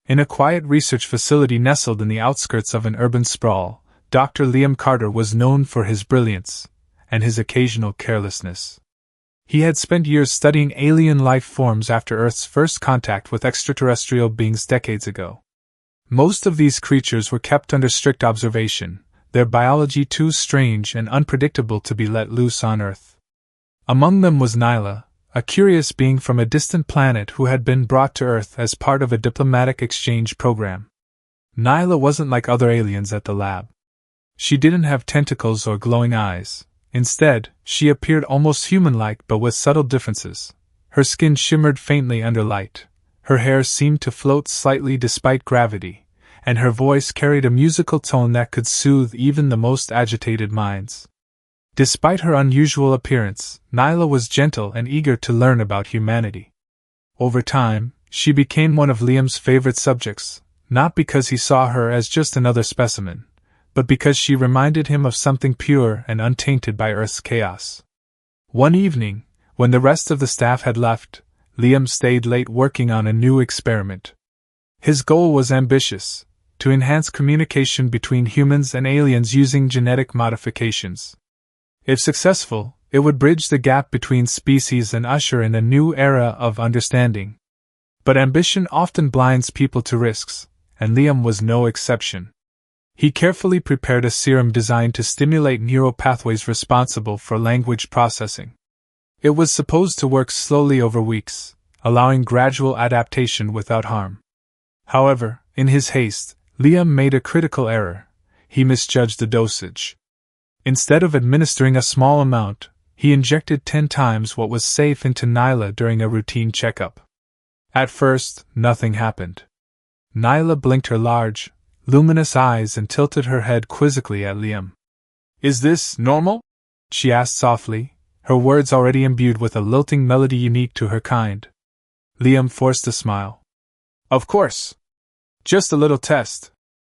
In a quiet research facility nestled in the outskirts of an urban sprawl, Dr. Liam Carter was known for his brilliance and his occasional carelessness. He had spent years studying alien life forms after Earth's first contact with extraterrestrial beings decades ago. Most of these creatures were kept under strict observation, their biology too strange and unpredictable to be let loose on Earth. Among them was Nyla, a curious being from a distant planet who had been brought to Earth as part of a diplomatic exchange program. Nyla wasn't like other aliens at the lab. She didn't have tentacles or glowing eyes. Instead, she appeared almost human-like but with subtle differences. Her skin shimmered faintly under light, her hair seemed to float slightly despite gravity, and her voice carried a musical tone that could soothe even the most agitated minds. Despite her unusual appearance, Nyla was gentle and eager to learn about humanity. Over time, she became one of Liam's favorite subjects, not because he saw her as just another specimen, but because she reminded him of something pure and untainted by Earth's chaos. One evening, when the rest of the staff had left, Liam stayed late working on a new experiment. His goal was ambitious: to enhance communication between humans and aliens using genetic modifications. If successful, it would bridge the gap between species and usher in a new era of understanding. But ambition often blinds people to risks, and Liam was no exception. He carefully prepared a serum designed to stimulate neural pathways responsible for language processing. It was supposed to work slowly over weeks, allowing gradual adaptation without harm. However, in his haste, Liam made a critical error. He misjudged the dosage. Instead of administering a small amount, he injected 10 times what was safe into Nyla during a routine checkup. At first, nothing happened. Nyla blinked her large, luminous eyes and tilted her head quizzically at Liam. "Is this normal?" she asked softly, her words already imbued with a lilting melody unique to her kind. Liam forced a smile. "Of course. Just a little test,"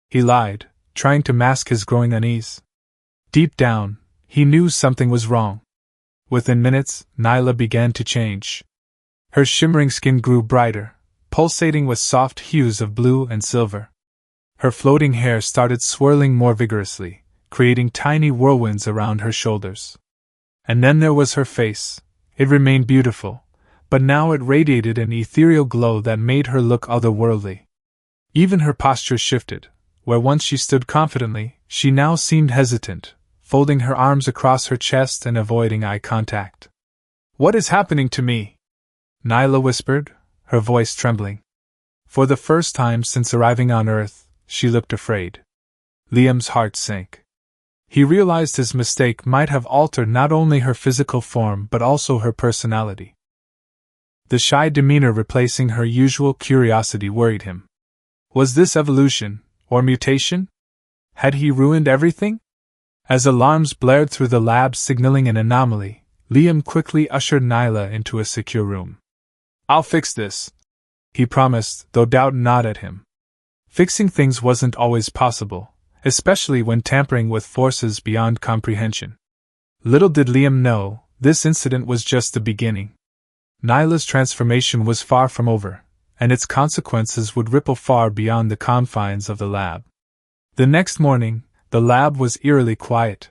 he lied, trying to mask his growing unease. Deep down, he knew something was wrong. Within minutes, Nyla began to change. Her shimmering skin grew brighter, pulsating with soft hues of blue and silver. Her floating hair started swirling more vigorously, creating tiny whirlwinds around her shoulders. And then there was her face. It remained beautiful, but now it radiated an ethereal glow that made her look otherworldly. Even her posture shifted. Where once she stood confidently, she now seemed hesitant, folding her arms across her chest and avoiding eye contact. "What is happening to me?" Nyla whispered, her voice trembling. For the first time since arriving on Earth, she looked afraid. Liam's heart sank. He realized his mistake might have altered not only her physical form but also her personality. The shy demeanor replacing her usual curiosity worried him. Was this evolution, or mutation? Had he ruined everything? As alarms blared through the lab signaling an anomaly, Liam quickly ushered Nyla into a secure room. "I'll fix this," he promised, though doubt gnawed at him. Fixing things wasn't always possible, especially when tampering with forces beyond comprehension. Little did Liam know, this incident was just the beginning. Nyla's transformation was far from over, and its consequences would ripple far beyond the confines of the lab. The next morning, the lab was eerily quiet.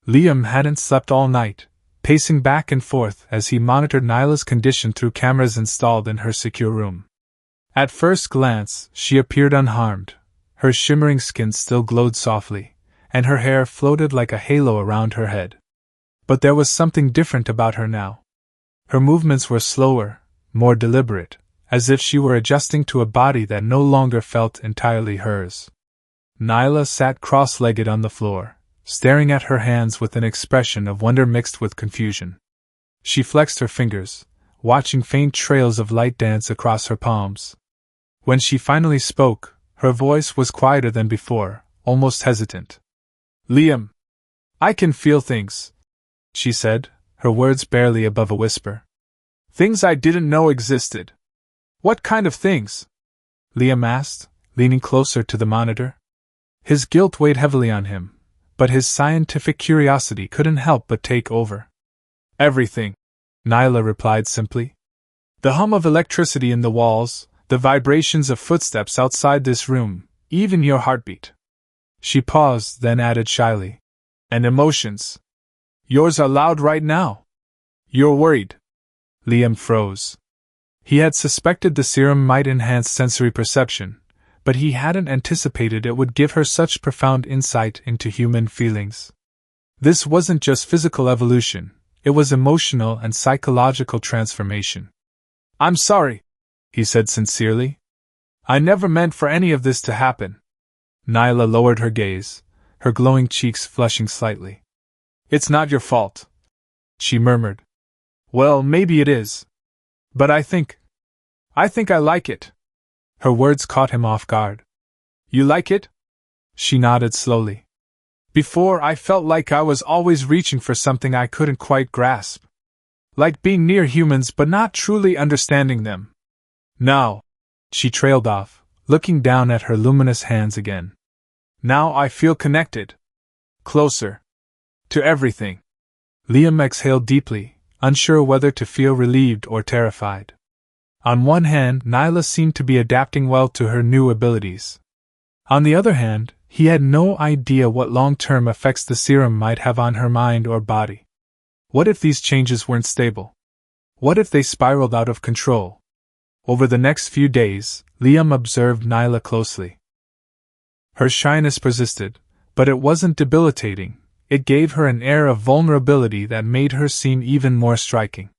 Liam hadn't slept all night, pacing back and forth as he monitored Nyla's condition through cameras installed in her secure room. At first glance, she appeared unharmed. Her shimmering skin still glowed softly, and her hair floated like a halo around her head. But there was something different about her now. Her movements were slower, more deliberate, as if she were adjusting to a body that no longer felt entirely hers. Nyla sat cross-legged on the floor, staring at her hands with an expression of wonder mixed with confusion. She flexed her fingers, watching faint trails of light dance across her palms. When she finally spoke, her voice was quieter than before, almost hesitant. "Liam, I can feel things," she said, her words barely above a whisper. "Things I didn't know existed." "What kind of things?" Liam asked, leaning closer to the monitor. His guilt weighed heavily on him, but his scientific curiosity couldn't help but take over. "Everything," Nyla replied simply. "The hum of electricity in the walls, The vibrations of footsteps outside this room, even your heartbeat. She paused, then added shyly. And emotions. Yours are loud right now. You're worried. Liam froze. He had suspected the serum might enhance sensory perception, but he hadn't anticipated it would give her such profound insight into human feelings. This wasn't just physical evolution, it was emotional and psychological transformation. I'm sorry, he said sincerely. I never meant for any of this to happen. Nyla lowered her gaze, her glowing cheeks flushing slightly. It's not your fault, she murmured. Well, maybe it is. But I think I like it. Her words caught him off guard. You like it? She nodded slowly. Before, I felt like I was always reaching for something I couldn't quite grasp. Like being near humans but not truly understanding them. Now, she trailed off, looking down at her luminous hands again. Now I feel connected. Closer. To everything. Liam exhaled deeply, unsure whether to feel relieved or terrified. On one hand, Nyla seemed to be adapting well to her new abilities. On the other hand, he had no idea what long-term effects the serum might have on her mind or body. What if these changes weren't stable? What if they spiraled out of control? Over the next few days, Liam observed Nyla closely. Her shyness persisted, but it wasn't debilitating. It gave her an air of vulnerability that made her seem even more striking.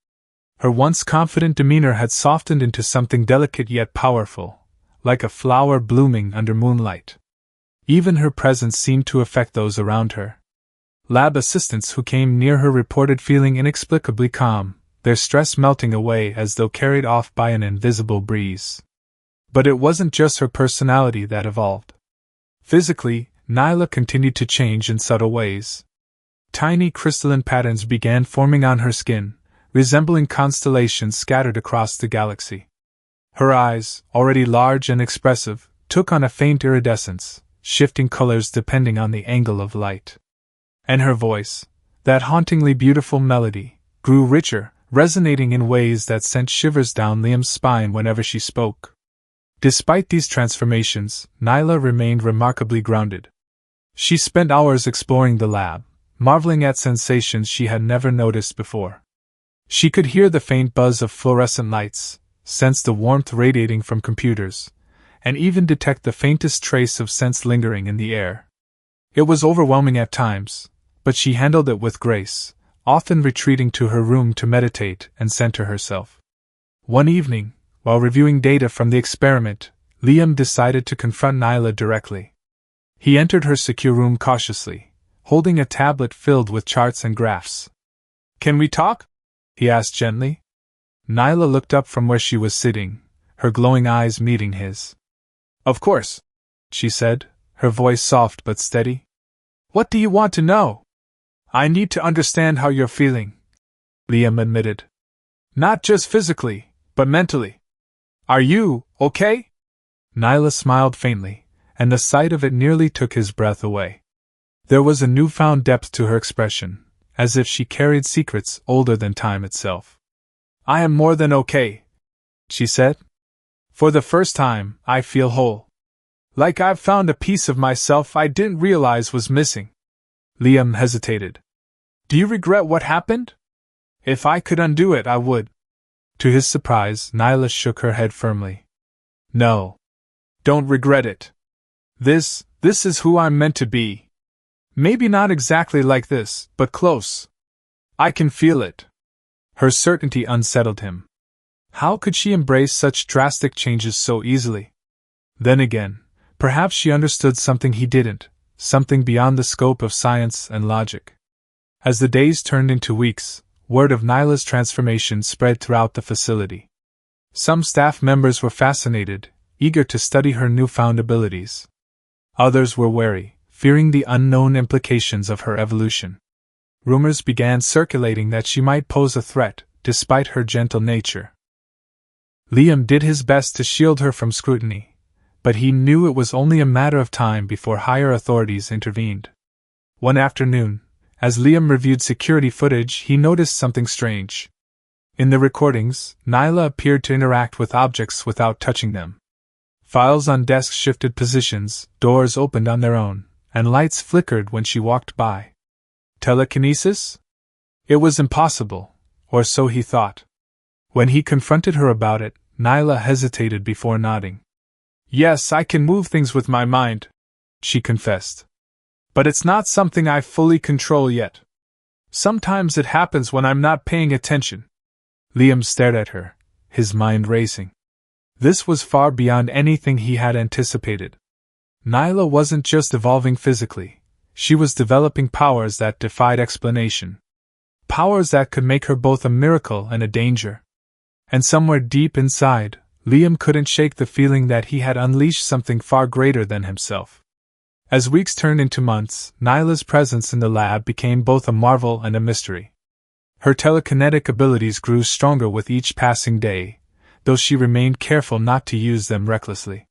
Her once confident demeanor had softened into something delicate yet powerful, like a flower blooming under moonlight. Even her presence seemed to affect those around her. Lab assistants who came near her reported feeling inexplicably calm, their stress melting away as though carried off by an invisible breeze. But it wasn't just her personality that evolved. Physically, Nyla continued to change in subtle ways. Tiny crystalline patterns began forming on her skin, resembling constellations scattered across the galaxy. Her eyes, already large and expressive, took on a faint iridescence, shifting colors depending on the angle of light. And her voice, that hauntingly beautiful melody, grew richer, resonating in ways that sent shivers down Liam's spine whenever she spoke. Despite these transformations, Nyla remained remarkably grounded. She spent hours exploring the lab, marveling at sensations she had never noticed before. She could hear the faint buzz of fluorescent lights, sense the warmth radiating from computers, and even detect the faintest trace of sense lingering in the air. It was overwhelming at times, but she handled it with grace, often retreating to her room to meditate and center herself. One evening, while reviewing data from the experiment, Liam decided to confront Nyla directly. He entered her secure room cautiously, holding a tablet filled with charts and graphs. "Can we talk?" he asked gently. Nyla looked up from where she was sitting, her glowing eyes meeting his. "Of course," she said, her voice soft but steady. "What do you want to know?" "I need to understand how you're feeling," Liam admitted. "Not just physically, but mentally. Are you okay?" Nyla smiled faintly, and the sight of it nearly took his breath away. There was a newfound depth to her expression, as if she carried secrets older than time itself. "I am more than okay," she said. "For the first time, I feel whole. Like I've found a piece of myself I didn't realize was missing." Liam hesitated. "Do you regret what happened?" "If I could undo it, I would." To his surprise, Nyla shook her head firmly. "No. Don't regret it. This is who I'm meant to be. Maybe not exactly like this, but close. I can feel it." Her certainty unsettled him. How could she embrace such drastic changes so easily? Then again, perhaps she understood something he didn't, something beyond the scope of science and logic. As the days turned into weeks, word of Nyla's transformation spread throughout the facility. Some staff members were fascinated, eager to study her newfound abilities. Others were wary, fearing the unknown implications of her evolution. Rumors began circulating that she might pose a threat, despite her gentle nature. Liam did his best to shield her from scrutiny, but he knew it was only a matter of time before higher authorities intervened. One afternoon, as Liam reviewed security footage, he noticed something strange. In the recordings, Nyla appeared to interact with objects without touching them. Files on desks shifted positions, doors opened on their own, and lights flickered when she walked by. Telekinesis? It was impossible, or so he thought. When he confronted her about it, Nyla hesitated before nodding. Yes, I can move things with my mind, she confessed. But it's not something I fully control yet. Sometimes it happens when I'm not paying attention. Liam stared at her, his mind racing. This was far beyond anything he had anticipated. Nyla wasn't just evolving physically, she was developing powers that defied explanation. Powers that could make her both a miracle and a danger. And somewhere deep inside, Liam couldn't shake the feeling that he had unleashed something far greater than himself. As weeks turned into months, Nyla's presence in the lab became both a marvel and a mystery. Her telekinetic abilities grew stronger with each passing day, though she remained careful not to use them recklessly.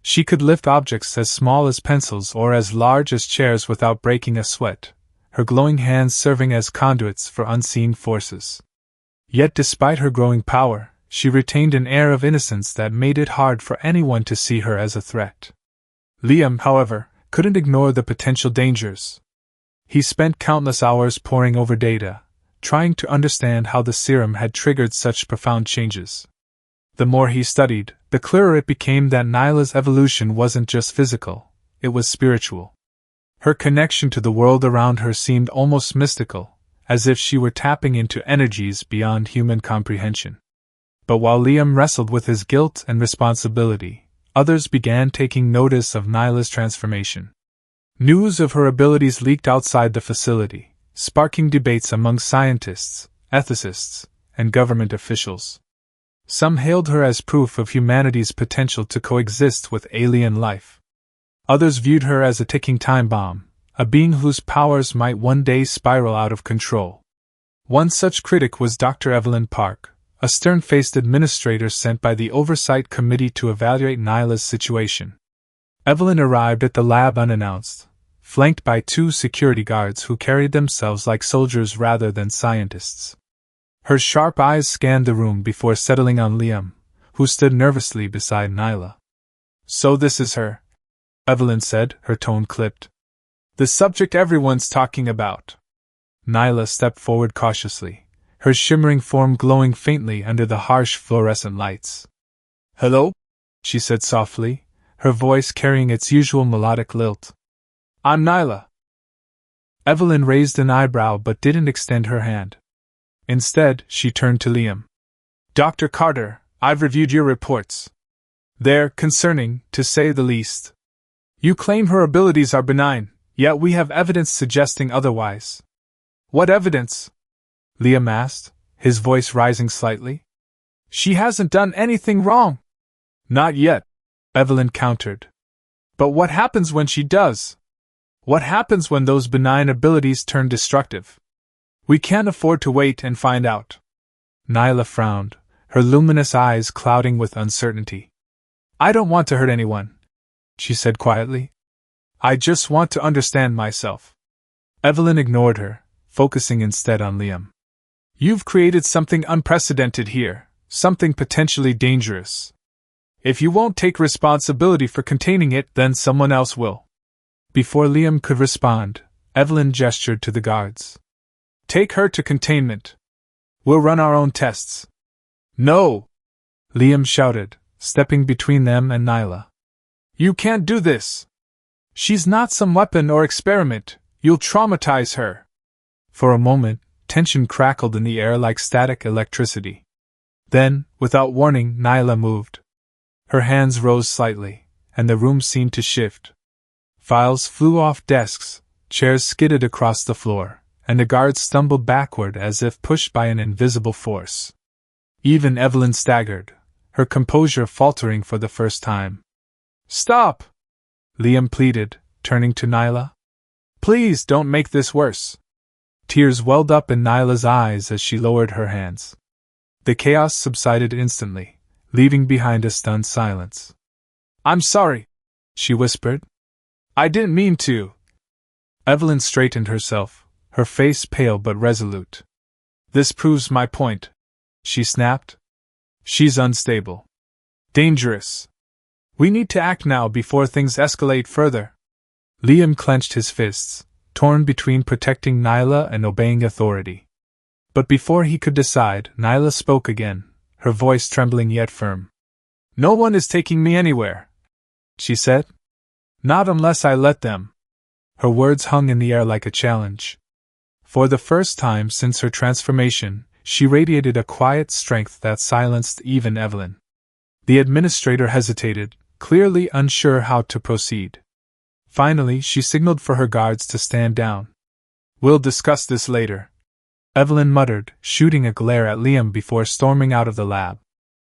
She could lift objects as small as pencils or as large as chairs without breaking a sweat, her glowing hands serving as conduits for unseen forces. Yet despite her growing power, she retained an air of innocence that made it hard for anyone to see her as a threat. Liam, however, couldn't ignore the potential dangers. He spent countless hours poring over data, trying to understand how the serum had triggered such profound changes. The more he studied, the clearer it became that Nyla's evolution wasn't just physical, it was spiritual. Her connection to the world around her seemed almost mystical, as if she were tapping into energies beyond human comprehension. But while Liam wrestled with his guilt and responsibility, others began taking notice of Nyla's transformation. News of her abilities leaked outside the facility, sparking debates among scientists, ethicists, and government officials. Some hailed her as proof of humanity's potential to coexist with alien life. Others viewed her as a ticking time bomb, a being whose powers might one day spiral out of control. One such critic was Dr. Evelyn Park, a stern-faced administrator sent by the Oversight Committee to evaluate Nyla's situation. Evelyn arrived at the lab unannounced, flanked by 2 security guards who carried themselves like soldiers rather than scientists. Her sharp eyes scanned the room before settling on Liam, who stood nervously beside Nyla. So this is her, Evelyn said, her tone clipped. The subject everyone's talking about. Nyla stepped forward cautiously, her shimmering form glowing faintly under the harsh fluorescent lights. Hello? She said softly, her voice carrying its usual melodic lilt. I'm Nyla. Evelyn raised an eyebrow but didn't extend her hand. Instead, she turned to Liam. Dr. Carter, I've reviewed your reports. They're concerning, to say the least. You claim her abilities are benign, yet we have evidence suggesting otherwise. What evidence? Liam asked, his voice rising slightly. She hasn't done anything wrong. Not yet, Evelyn countered. But what happens when she does? What happens when those benign abilities turn destructive? We can't afford to wait and find out. Nyla frowned, her luminous eyes clouding with uncertainty. I don't want to hurt anyone, she said quietly. I just want to understand myself. Evelyn ignored her, focusing instead on Liam. You've created something unprecedented here, something potentially dangerous. If you won't take responsibility for containing it, then someone else will. Before Liam could respond, Evelyn gestured to the guards. Take her to containment. We'll run our own tests. No! Liam shouted, stepping between them and Nyla. You can't do this. She's not some weapon or experiment. You'll traumatize her. For a moment, tension crackled in the air like static electricity. Then, without warning, Nyla moved. Her hands rose slightly, and the room seemed to shift. Files flew off desks, chairs skidded across the floor, and the guards stumbled backward as if pushed by an invisible force. Even Evelyn staggered, her composure faltering for the first time. Stop! Liam pleaded, turning to Nyla. Please don't make this worse. Tears welled up in Nyla's eyes as she lowered her hands. The chaos subsided instantly, leaving behind a stunned silence. I'm sorry, she whispered. I didn't mean to. Evelyn straightened herself, her face pale but resolute. This proves my point, she snapped. She's unstable. Dangerous. We need to act now before things escalate further. Liam clenched his fists, torn between protecting Nyla and obeying authority. But before he could decide, Nyla spoke again, her voice trembling yet firm. No one is taking me anywhere, she said. Not unless I let them. Her words hung in the air like a challenge. For the first time since her transformation, she radiated a quiet strength that silenced even Evelyn. The administrator hesitated, clearly unsure how to proceed. Finally, she signaled for her guards to stand down. We'll discuss this later, Evelyn muttered, shooting a glare at Liam before storming out of the lab.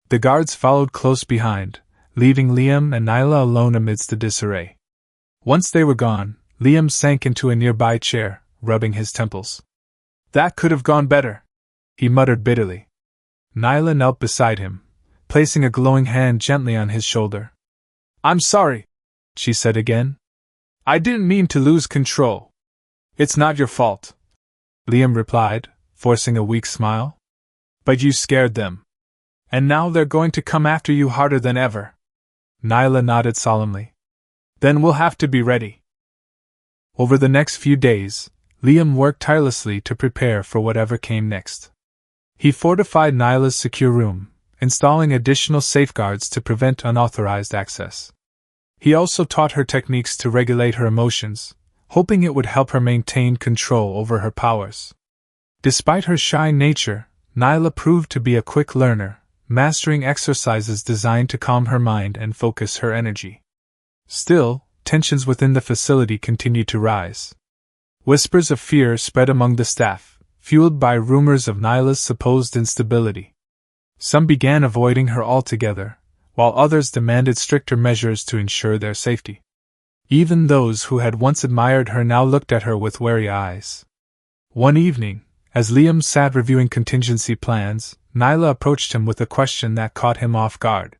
The guards followed close behind, leaving Liam and Nyla alone amidst the disarray. Once they were gone, Liam sank into a nearby chair, rubbing his temples. That could have gone better, he muttered bitterly. Nyla knelt beside him, placing a glowing hand gently on his shoulder. I'm sorry, she said again. I didn't mean to lose control. It's not your fault, Liam replied, forcing a weak smile. But you scared them. And now they're going to come after you harder than ever. Nyla nodded solemnly. Then we'll have to be ready. Over the next few days, Liam worked tirelessly to prepare for whatever came next. He fortified Nyla's secure room, installing additional safeguards to prevent unauthorized access. He also taught her techniques to regulate her emotions, hoping it would help her maintain control over her powers. Despite her shy nature, Nyla proved to be a quick learner, mastering exercises designed to calm her mind and focus her energy. Still, tensions within the facility continued to rise. Whispers of fear spread among the staff, fueled by rumors of Nyla's supposed instability. Some began avoiding her altogether, while others demanded stricter measures to ensure their safety. Even those who had once admired her now looked at her with wary eyes. One evening, as Liam sat reviewing contingency plans, Nyla approached him with a question that caught him off guard.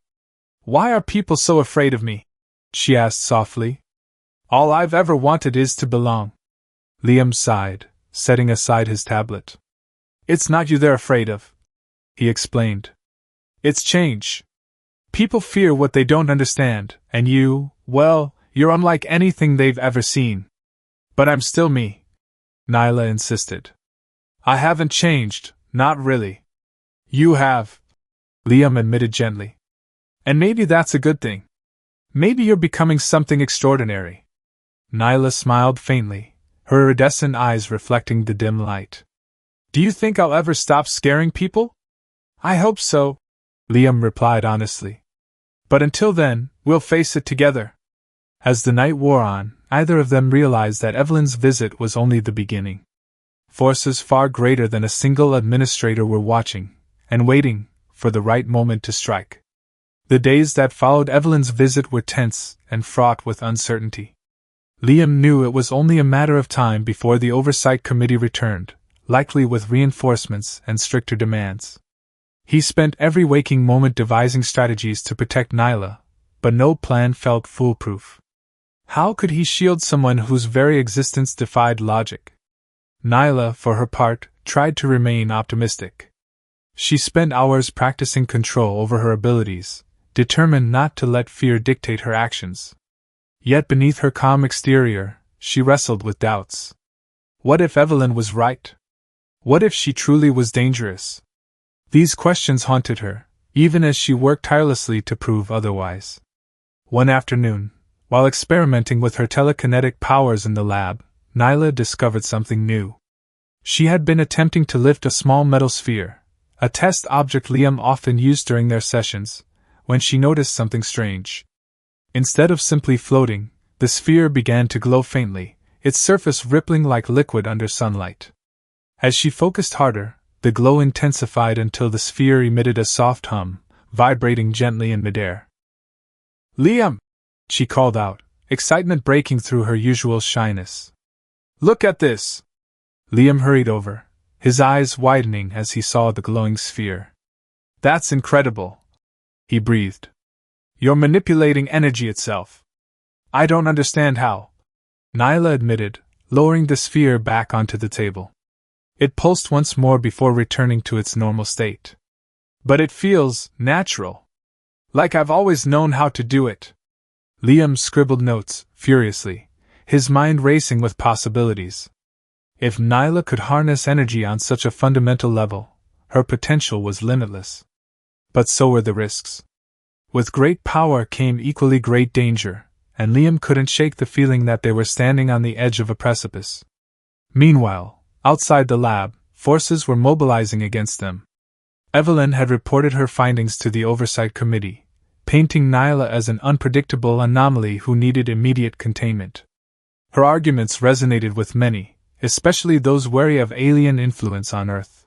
Why are people so afraid of me? She asked softly. All I've ever wanted is to belong. Liam sighed, setting aside his tablet. It's not you they're afraid of, he explained. It's change. People fear what they don't understand, and you, well, you're unlike anything they've ever seen. But I'm still me, Nyla insisted. I haven't changed, not really. You have, Liam admitted gently. And maybe that's a good thing. Maybe you're becoming something extraordinary. Nyla smiled faintly, her iridescent eyes reflecting the dim light. Do you think I'll ever stop scaring people? I hope so, Liam replied honestly. But until then, we'll face it together. As the night wore on, neither of them realized that Evelyn's visit was only the beginning. Forces far greater than a single administrator were watching, and waiting, for the right moment to strike. The days that followed Evelyn's visit were tense and fraught with uncertainty. Liam knew it was only a matter of time before the Oversight Committee returned, likely with reinforcements and stricter demands. He spent every waking moment devising strategies to protect Nyla, but no plan felt foolproof. How could he shield someone whose very existence defied logic? Nyla, for her part, tried to remain optimistic. She spent hours practicing control over her abilities, determined not to let fear dictate her actions. Yet beneath her calm exterior, she wrestled with doubts. What if Evelyn was right? What if she truly was dangerous? These questions haunted her, even as she worked tirelessly to prove otherwise. One afternoon, while experimenting with her telekinetic powers in the lab, Nyla discovered something new. She had been attempting to lift a small metal sphere, a test object Liam often used during their sessions, when she noticed something strange. Instead of simply floating, the sphere began to glow faintly, its surface rippling like liquid under sunlight. As she focused harder, the glow intensified until the sphere emitted a soft hum, vibrating gently in midair. Liam! She called out, excitement breaking through her usual shyness. Look at this! Liam hurried over, his eyes widening as he saw the glowing sphere. That's incredible, he breathed. You're manipulating energy itself. I don't understand how, Nyla admitted, lowering the sphere back onto the table. It pulsed once more before returning to its normal state. But it feels natural. Like I've always known how to do it. Liam scribbled notes, furiously, his mind racing with possibilities. If Nyla could harness energy on such a fundamental level, her potential was limitless. But so were the risks. With great power came equally great danger, and Liam couldn't shake the feeling that they were standing on the edge of a precipice. Meanwhile, outside the lab, forces were mobilizing against them. Evelyn had reported her findings to the Oversight Committee, painting Nyla as an unpredictable anomaly who needed immediate containment. Her arguments resonated with many, especially those wary of alien influence on Earth.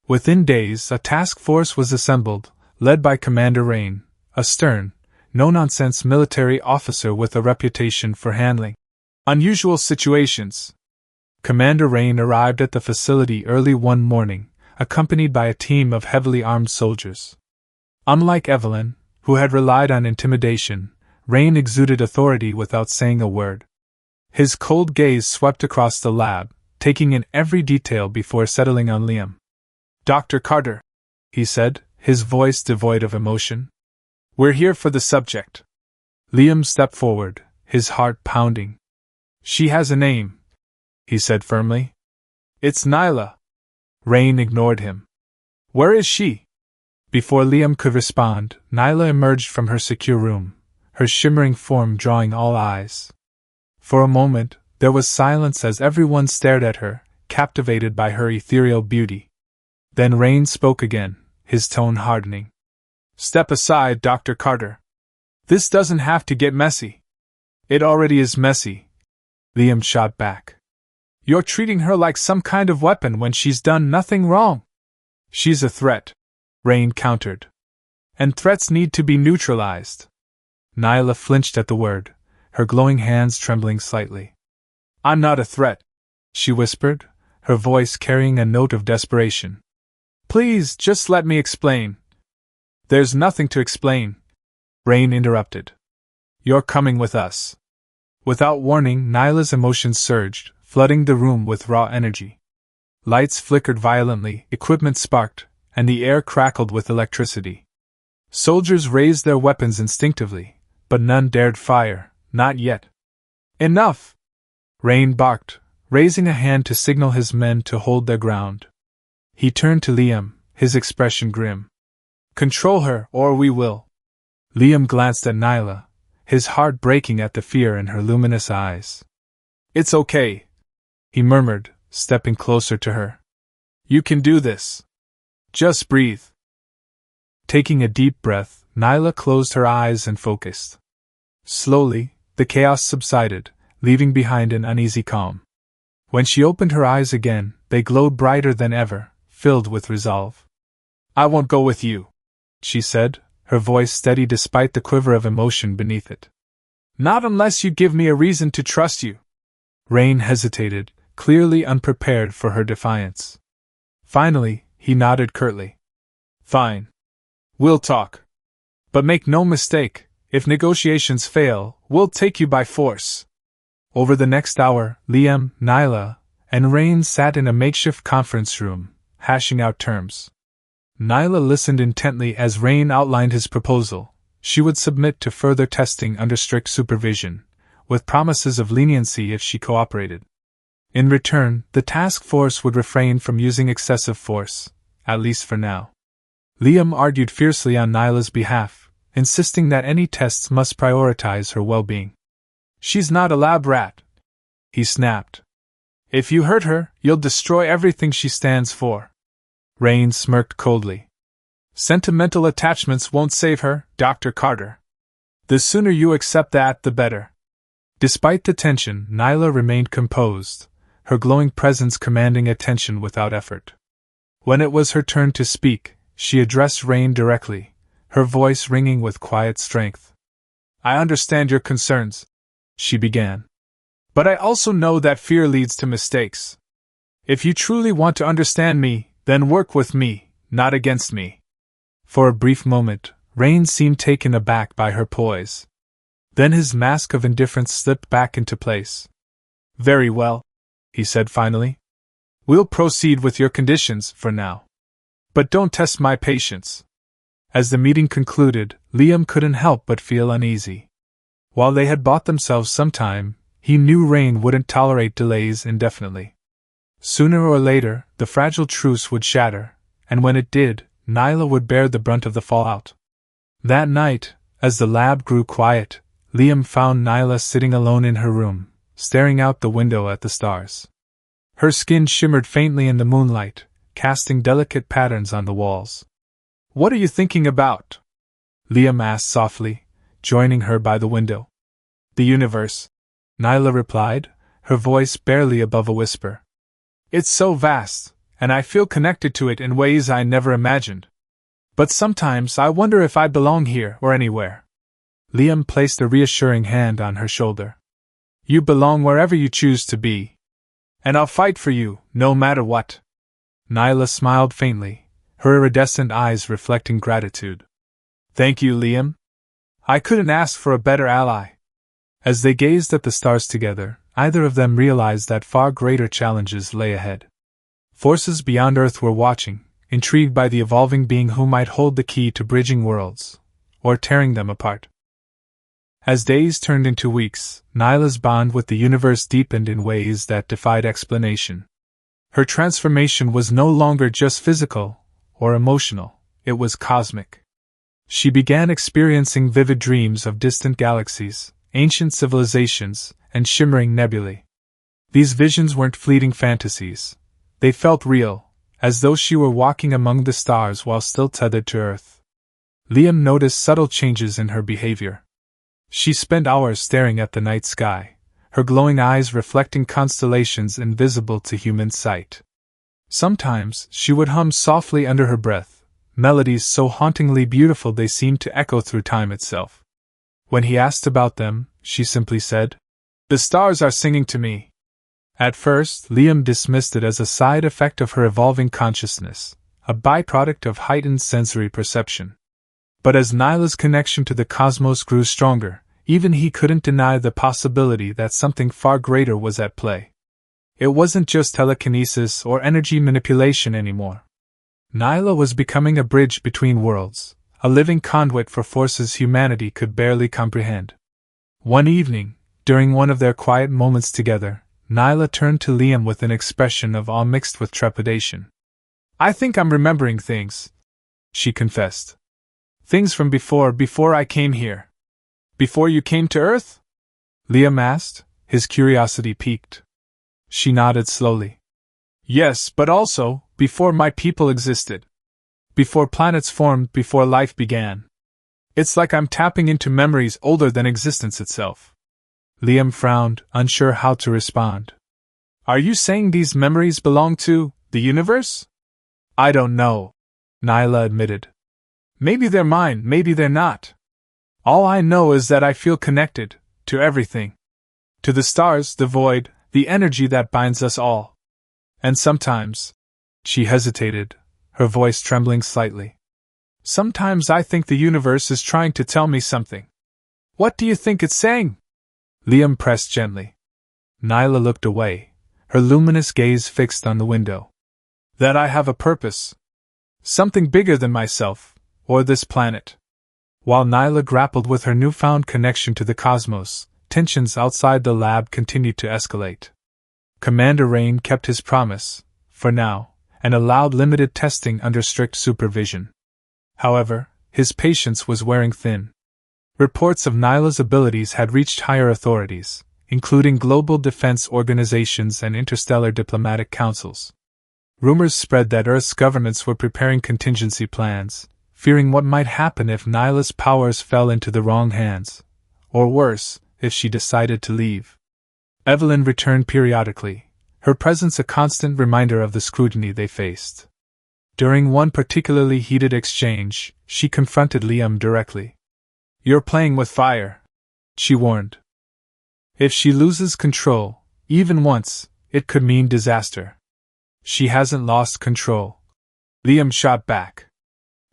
Within days, a task force was assembled, led by Commander Rain, a stern, no-nonsense military officer with a reputation for handling unusual situations. Commander Rain arrived at the facility early one morning, accompanied by a team of heavily armed soldiers. Unlike Evelyn, who had relied on intimidation, Rain exuded authority without saying a word. His cold gaze swept across the lab, taking in every detail before settling on Liam. "Dr. Carter," he said, his voice devoid of emotion. "We're here for the subject." Liam stepped forward, his heart pounding. "She has a name," he said firmly. "It's Nyla." Rain ignored him. "Where is she?" Before Liam could respond, Nyla emerged from her secure room, her shimmering form drawing all eyes. For a moment, there was silence as everyone stared at her, captivated by her ethereal beauty. Then Rain spoke again, his tone hardening. "Step aside, Dr. Carter. This doesn't have to get messy." "It already is messy," Liam shot back. "You're treating her like some kind of weapon when she's done nothing wrong." "She's a threat," Rain countered. "And threats need to be neutralized." Nyla flinched at the word, her glowing hands trembling slightly. "I'm not a threat," she whispered, her voice carrying a note of desperation. "Please, just let me explain." "There's nothing to explain," Rain interrupted. "You're coming with us." Without warning, Nyla's emotions surged, flooding the room with raw energy. Lights flickered violently, equipment sparked, and the air crackled with electricity. Soldiers raised their weapons instinctively, but none dared fire, not yet. "Enough!" Rain barked, raising a hand to signal his men to hold their ground. He turned to Liam, his expression grim. "Control her, or we will." Liam glanced at Nyla, his heart breaking at the fear in her luminous eyes. "It's okay," he murmured, stepping closer to her. "You can do this. Just breathe." Taking a deep breath, Nyla closed her eyes and focused. Slowly, the chaos subsided, leaving behind an uneasy calm. When she opened her eyes again, they glowed brighter than ever, filled with resolve. "I won't go with you," she said, her voice steady despite the quiver of emotion beneath it. "Not unless you give me a reason to trust you." Rain hesitated, clearly unprepared for her defiance. Finally, he nodded curtly. "Fine. We'll talk. But make no mistake, if negotiations fail, we'll take you by force." Over the next hour, Liam, Nyla, and Rain sat in a makeshift conference room, hashing out terms. Nyla listened intently as Rain outlined his proposal. She would submit to further testing under strict supervision, with promises of leniency if she cooperated. In return, the task force would refrain from using excessive force, at least for now. Liam argued fiercely on Nyla's behalf, insisting that any tests must prioritize her well-being. "She's not a lab rat," he snapped. "If you hurt her, you'll destroy everything she stands for." Rain smirked coldly. "Sentimental attachments won't save her, Dr. Carter. The sooner you accept that, the better." Despite the tension, Nyla remained composed, her glowing presence commanding attention without effort. When it was her turn to speak, she addressed Rain directly, her voice ringing with quiet strength. "I understand your concerns," she began. "But I also know that fear leads to mistakes. If you truly want to understand me, then work with me, not against me." For a brief moment, Rain seemed taken aback by her poise. Then his mask of indifference slipped back into place. "Very well," he said finally. "We'll proceed with your conditions, for now. But don't test my patience." As the meeting concluded, Liam couldn't help but feel uneasy. While they had bought themselves some time, he knew Rain wouldn't tolerate delays indefinitely. Sooner or later, the fragile truce would shatter, and when it did, Nyla would bear the brunt of the fallout. That night, as the lab grew quiet, Liam found Nyla sitting alone in her room, staring out the window at the stars. Her skin shimmered faintly in the moonlight, casting delicate patterns on the walls. "What are you thinking about?" Liam asked softly, joining her by the window. "The universe," Nyla replied, her voice barely above a whisper. "It's so vast, and I feel connected to it in ways I never imagined. But sometimes I wonder if I belong here or anywhere." Liam placed a reassuring hand on her shoulder. "You belong wherever you choose to be. And I'll fight for you, no matter what." Nyla smiled faintly, her iridescent eyes reflecting gratitude. "Thank you, Liam. I couldn't ask for a better ally." As they gazed at the stars together, either of them realized that far greater challenges lay ahead. Forces beyond Earth were watching, intrigued by the evolving being who might hold the key to bridging worlds, or tearing them apart. As days turned into weeks, Nyla's bond with the universe deepened in ways that defied explanation. Her transformation was no longer just physical or emotional, it was cosmic. She began experiencing vivid dreams of distant galaxies, ancient civilizations, and shimmering nebulae. These visions weren't fleeting fantasies. They felt real, as though she were walking among the stars while still tethered to Earth. Liam noticed subtle changes in her behavior. She spent hours staring at the night sky, her glowing eyes reflecting constellations invisible to human sight. Sometimes she would hum softly under her breath, melodies so hauntingly beautiful they seemed to echo through time itself. When he asked about them, she simply said, "The stars are singing to me." At first, Liam dismissed it as a side effect of her evolving consciousness, a byproduct of heightened sensory perception. But as Nyla's connection to the cosmos grew stronger, even he couldn't deny the possibility that something far greater was at play. It wasn't just telekinesis or energy manipulation anymore. Nyla was becoming a bridge between worlds, a living conduit for forces humanity could barely comprehend. One evening, during one of their quiet moments together, Nyla turned to Liam with an expression of awe mixed with trepidation. "I think I'm remembering things," she confessed. "Things from before I came here." "Before you came to Earth?" Liam asked, his curiosity piqued. She nodded slowly. "Yes, but also, before my people existed. Before planets formed, before life began. It's like I'm tapping into memories older than existence itself." Liam frowned, unsure how to respond. "Are you saying these memories belong to the universe?" "I don't know," Nyla admitted. "Maybe they're mine, maybe they're not. All I know is that I feel connected to everything. To the stars, the void, the energy that binds us all. And sometimes," she hesitated, her voice trembling slightly, "sometimes I think the universe is trying to tell me something." "What do you think it's saying?" Liam pressed gently. Nyla looked away, her luminous gaze fixed on the window. "That I have a purpose. Something bigger than myself, or this planet." While Nyla grappled with her newfound connection to the cosmos, tensions outside the lab continued to escalate. Commander Rain kept his promise, for now, and allowed limited testing under strict supervision. However, his patience was wearing thin. Reports of Nyla's abilities had reached higher authorities, including global defense organizations and interstellar diplomatic councils. Rumors spread that Earth's governments were preparing contingency plans, fearing what might happen if Nyla's powers fell into the wrong hands, or worse, if she decided to leave. Evelyn returned periodically, her presence a constant reminder of the scrutiny they faced. During one particularly heated exchange, she confronted Liam directly. "You're playing with fire," she warned. "If she loses control, even once, it could mean disaster." "She hasn't lost control," Liam shot back.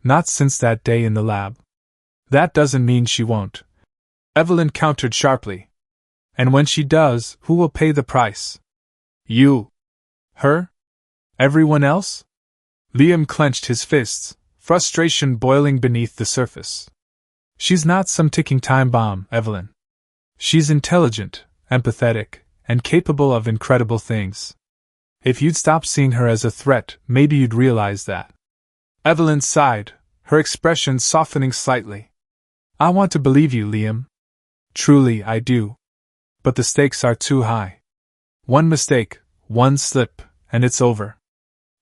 "Not since that day in the lab." "That doesn't mean she won't," Evelyn countered sharply. "And when she does, who will pay the price? You? Her? Everyone else?" Liam clenched his fists, frustration boiling beneath the surface. She's not some ticking time bomb, Evelyn. She's intelligent, empathetic, and capable of incredible things. If you'd stop seeing her as a threat, maybe you'd realize that. Evelyn sighed, her expression softening slightly. I want to believe you, Liam. Truly, I do. But the stakes are too high. One mistake, one slip, and it's over.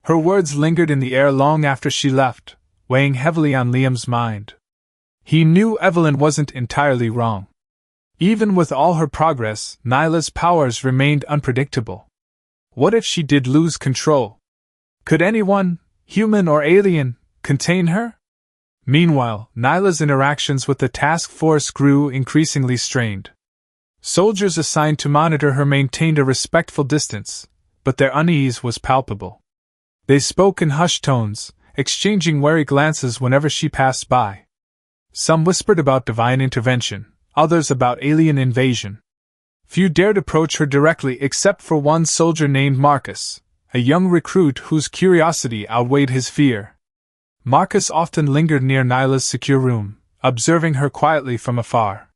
Her words lingered in the air long after she left, weighing heavily on Liam's mind. He knew Evelyn wasn't entirely wrong. Even with all her progress, Nyla's powers remained unpredictable. What if she did lose control? Could anyone, human or alien, contain her? Meanwhile, Nyla's interactions with the task force grew increasingly strained. Soldiers assigned to monitor her maintained a respectful distance, but their unease was palpable. They spoke in hushed tones, exchanging wary glances whenever she passed by. Some whispered about divine intervention, others about alien invasion. Few dared approach her directly except for one soldier named Marcus, a young recruit whose curiosity outweighed his fear. Marcus often lingered near Nyla's secure room, observing her quietly from afar.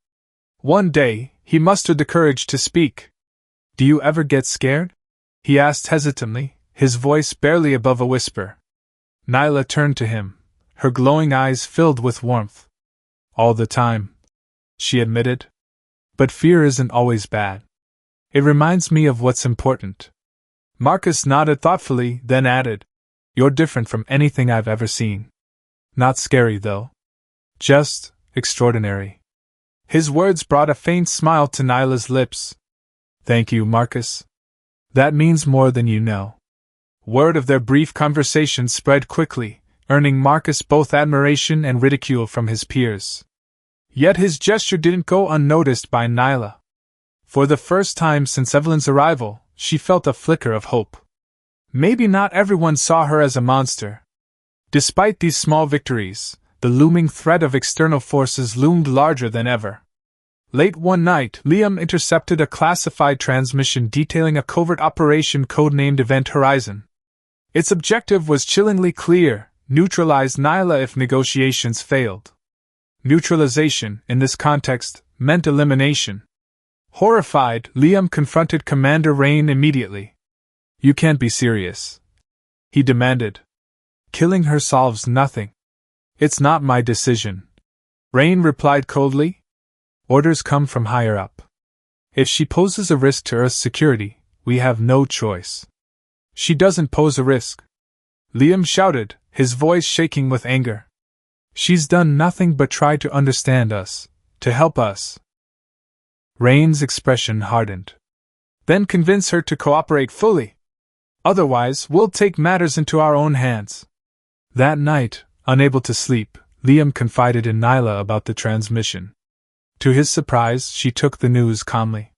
One day, he mustered the courage to speak. "Do you ever get scared?" he asked hesitantly, his voice barely above a whisper. Nyla turned to him, her glowing eyes filled with warmth. "All the time," she admitted. "But fear isn't always bad. It reminds me of what's important." Marcus nodded thoughtfully, then added, "You're different from anything I've ever seen. Not scary, though. Just extraordinary." His words brought a faint smile to Nyla's lips. "Thank you, Marcus. That means more than you know." Word of their brief conversation spread quickly, earning Marcus both admiration and ridicule from his peers. Yet his gesture didn't go unnoticed by Nyla. For the first time since Evelyn's arrival, she felt a flicker of hope. Maybe not everyone saw her as a monster. Despite these small victories, the looming threat of external forces loomed larger than ever. Late one night, Liam intercepted a classified transmission detailing a covert operation codenamed Event Horizon. Its objective was chillingly clear: neutralize Nyla if negotiations failed. Neutralization, in this context, meant elimination. Horrified, Liam confronted Commander Rain immediately. "You can't be serious," he demanded. "Killing her solves nothing." "It's not my decision," Rain replied coldly. "Orders come from higher up. If she poses a risk to Earth's security, we have no choice." "She doesn't pose a risk," Liam shouted, his voice shaking with anger. "She's done nothing but try to understand us, to help us." Rain's expression hardened. "Then convince her to cooperate fully. Otherwise, we'll take matters into our own hands." That night, unable to sleep, Liam confided in Nyla about the transmission. To his surprise, she took the news calmly.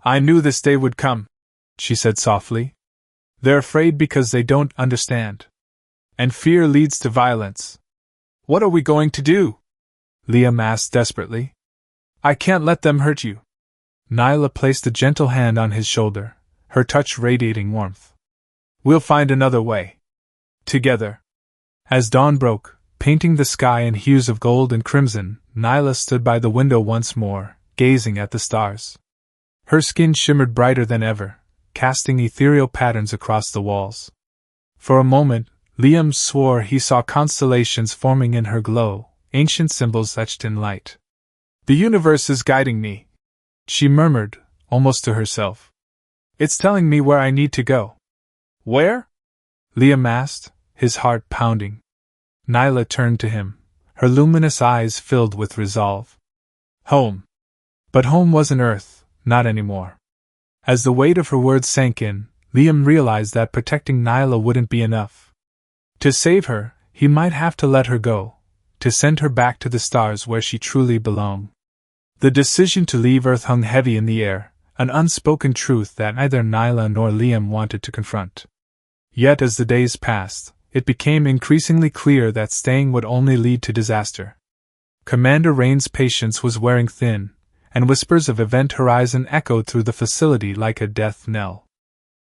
"I knew this day would come," she said softly. "They're afraid because they don't understand. And fear leads to violence." "What are we going to do?" Liam asked desperately. "I can't let them hurt you." Nyla placed a gentle hand on his shoulder, her touch radiating warmth. "We'll find another way. Together." As dawn broke, painting the sky in hues of gold and crimson, Nyla stood by the window once more, gazing at the stars. Her skin shimmered brighter than ever, casting ethereal patterns across the walls. For a moment, Liam swore he saw constellations forming in her glow, ancient symbols etched in light. "The universe is guiding me," she murmured, almost to herself. "It's telling me where I need to go." "Where?" Liam asked, his heart pounding. Nyla turned to him, her luminous eyes filled with resolve. "Home." But home wasn't Earth, not anymore. As the weight of her words sank in, Liam realized that protecting Nyla wouldn't be enough. To save her, he might have to let her go, to send her back to the stars where she truly belonged. The decision to leave Earth hung heavy in the air, an unspoken truth that neither Nyla nor Liam wanted to confront. Yet as the days passed, it became increasingly clear that staying would only lead to disaster. Commander Rain's patience was wearing thin, and whispers of Event Horizon echoed through the facility like a death knell.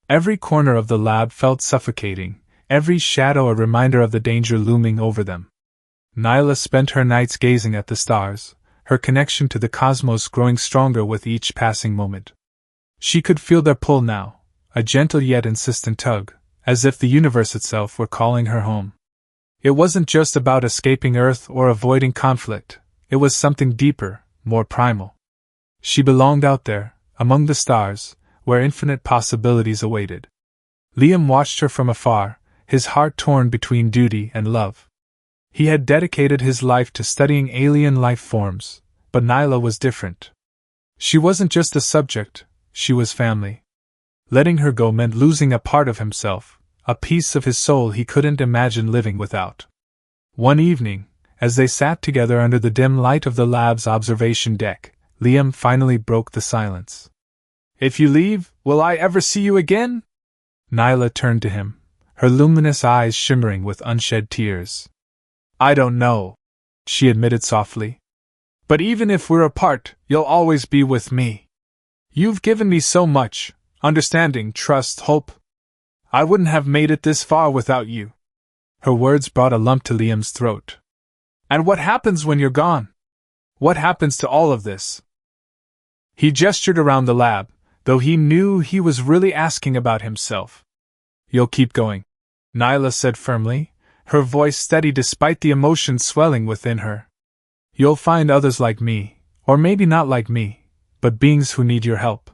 Every corner of the lab felt suffocating, every shadow a reminder of the danger looming over them. Nyla spent her nights gazing at the stars, her connection to the cosmos growing stronger with each passing moment. She could feel their pull now, a gentle yet insistent tug, as if the universe itself were calling her home. It wasn't just about escaping Earth or avoiding conflict, it was something deeper, more primal. She belonged out there, among the stars, where infinite possibilities awaited. Liam watched her from afar, his heart torn between duty and love. He had dedicated his life to studying alien life forms, but Nyla was different. She wasn't just a subject, she was family. Letting her go meant losing a part of himself, a piece of his soul he couldn't imagine living without. One evening, as they sat together under the dim light of the lab's observation deck, Liam finally broke the silence. "If you leave, will I ever see you again?" Nyla turned to him, her luminous eyes shimmering with unshed tears. "I don't know," she admitted softly. "But even if we're apart, you'll always be with me. You've given me so much, understanding, trust, hope. I wouldn't have made it this far without you." Her words brought a lump to Liam's throat. "And what happens when you're gone? What happens to all of this?" He gestured around the lab, though he knew he was really asking about himself. "You'll keep going," Nyla said firmly, her voice steady despite the emotion swelling within her. "You'll find others like me, or maybe not like me, but beings who need your help.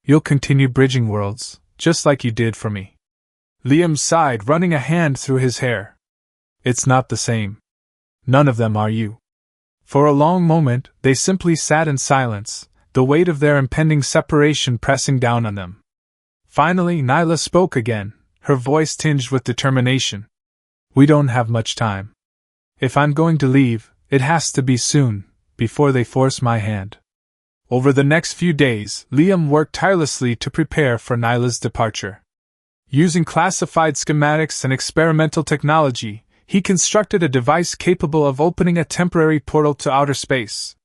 You'll continue bridging worlds, just like you did for me." Liam sighed, running a hand through his hair. "It's not the same. None of them are you." For a long moment, they simply sat in silence, the weight of their impending separation pressing down on them. Finally, Nyla spoke again, her voice tinged with determination. "We don't have much time. If I'm going to leave, it has to be soon, before they force my hand." Over the next few days, Liam worked tirelessly to prepare for Nyla's departure. Using classified schematics and experimental technology, he constructed a device capable of opening a temporary portal to outer space.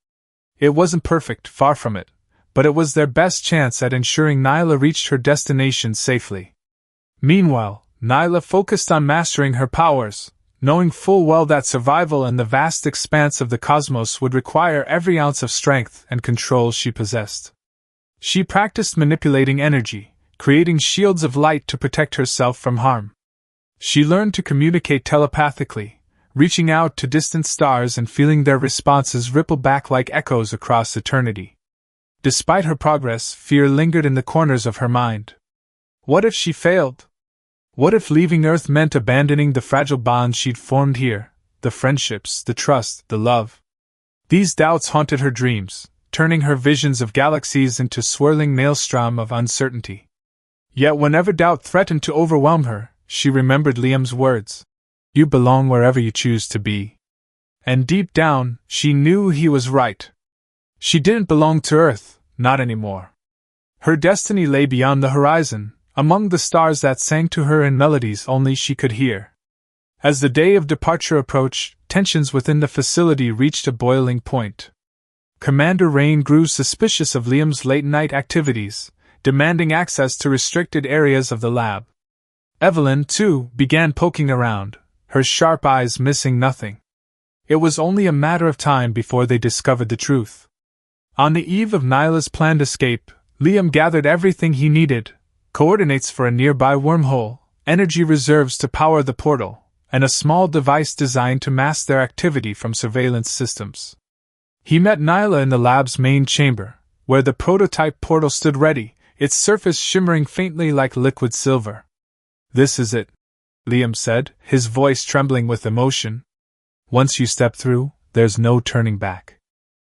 It wasn't perfect, far from it, but it was their best chance at ensuring Nyla reached her destination safely. Meanwhile, Nyla focused on mastering her powers, knowing full well that survival in the vast expanse of the cosmos would require every ounce of strength and control she possessed. She practiced manipulating energy, creating shields of light to protect herself from harm. She learned to communicate telepathically, reaching out to distant stars and feeling their responses ripple back like echoes across eternity. Despite her progress, fear lingered in the corners of her mind. What if she failed? What if leaving Earth meant abandoning the fragile bonds she'd formed here, the friendships, the trust, the love? These doubts haunted her dreams, turning her visions of galaxies into swirling maelstrom of uncertainty. Yet whenever doubt threatened to overwhelm her, she remembered Liam's words. "You belong wherever you choose to be." And deep down, she knew he was right. She didn't belong to Earth, not anymore. Her destiny lay beyond the horizon, among the stars that sang to her in melodies only she could hear. As the day of departure approached, tensions within the facility reached a boiling point. Commander Rain grew suspicious of Liam's late-night activities, demanding access to restricted areas of the lab. Evelyn, too, began poking around, her sharp eyes missing nothing. It was only a matter of time before they discovered the truth. On the eve of Nyla's planned escape, Liam gathered everything he needed: coordinates for a nearby wormhole, energy reserves to power the portal, and a small device designed to mask their activity from surveillance systems. He met Nyla in the lab's main chamber, where the prototype portal stood ready, its surface shimmering faintly like liquid silver. "This is it," Liam said, his voice trembling with emotion. "Once you step through, there's no turning back."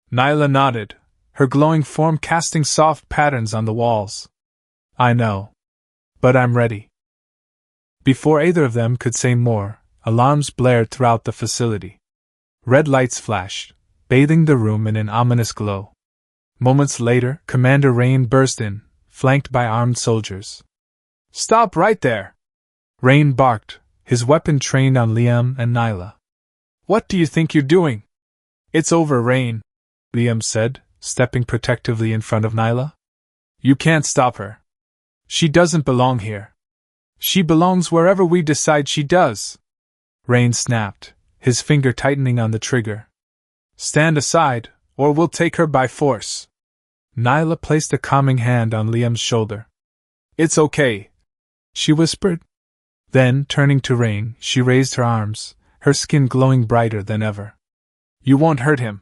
Nyla nodded, her glowing form casting soft patterns on the walls. "I know. But I'm ready." Before either of them could say more, alarms blared throughout the facility. Red lights flashed, bathing the room in an ominous glow. Moments later, Commander Rain burst in, flanked by armed soldiers. "Stop right there!" Rain barked, his weapon trained on Liam and Nyla. "What do you think you're doing?" "It's over, Rain," Liam said, stepping protectively in front of Nyla. "You can't stop her. She doesn't belong here. She belongs wherever we decide she does." Rain snapped, his finger tightening on the trigger. Stand aside, or we'll take her by force. Nyla placed a calming hand on Liam's shoulder. It's okay, she whispered. Then, turning to Rain, she raised her arms, her skin glowing brighter than ever. You won't hurt him,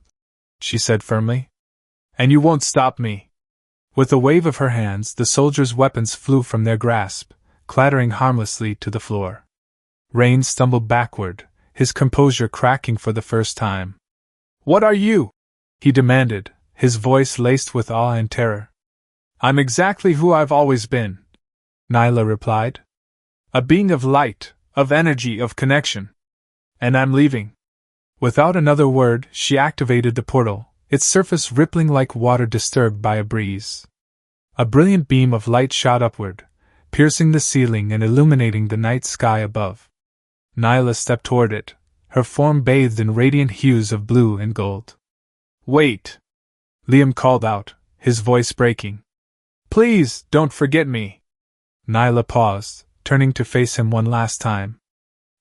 she said firmly. And you won't stop me. With a wave of her hands, the soldiers' weapons flew from their grasp, clattering harmlessly to the floor. Rain stumbled backward, his composure cracking for the first time. What are you? He demanded, his voice laced with awe and terror. I'm exactly who I've always been, Nyla replied. A being of light, of energy, of connection. And I'm leaving. Without another word, she activated the portal, its surface rippling like water disturbed by a breeze. A brilliant beam of light shot upward, piercing the ceiling and illuminating the night sky above. Nyla stepped toward it, her form bathed in radiant hues of blue and gold. Wait! Liam called out, his voice breaking. Please, don't forget me! Nyla paused, turning to face him one last time.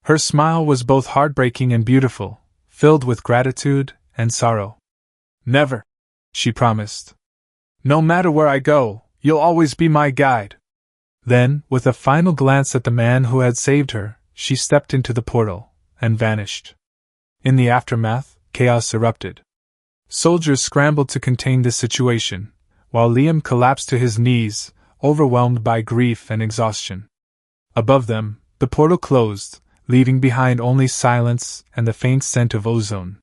Her smile was both heartbreaking and beautiful, filled with gratitude and sorrow. Never, she promised. No matter where I go, you'll always be my guide. Then, with a final glance at the man who had saved her, she stepped into the portal and vanished. In the aftermath, chaos erupted. Soldiers scrambled to contain the situation, while Liam collapsed to his knees, overwhelmed by grief and exhaustion. Above them, the portal closed, leaving behind only silence and the faint scent of ozone.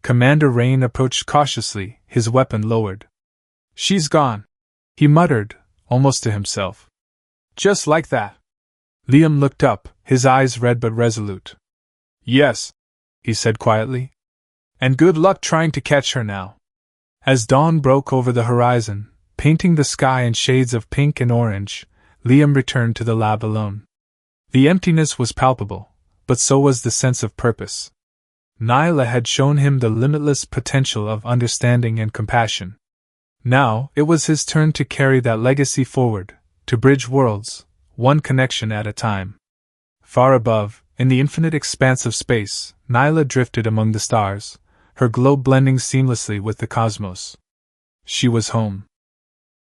Commander Rain approached cautiously, his weapon lowered. She's gone, he muttered, almost to himself. Just like that. Liam looked up, his eyes red but resolute. Yes, he said quietly. And good luck trying to catch her now. As dawn broke over the horizon, painting the sky in shades of pink and orange, Liam returned to the lab alone. The emptiness was palpable, but so was the sense of purpose. Nyla had shown him the limitless potential of understanding and compassion. Now, it was his turn to carry that legacy forward, to bridge worlds, one connection at a time. Far above, in the infinite expanse of space, Nyla drifted among the stars, her glow blending seamlessly with the cosmos. She was home.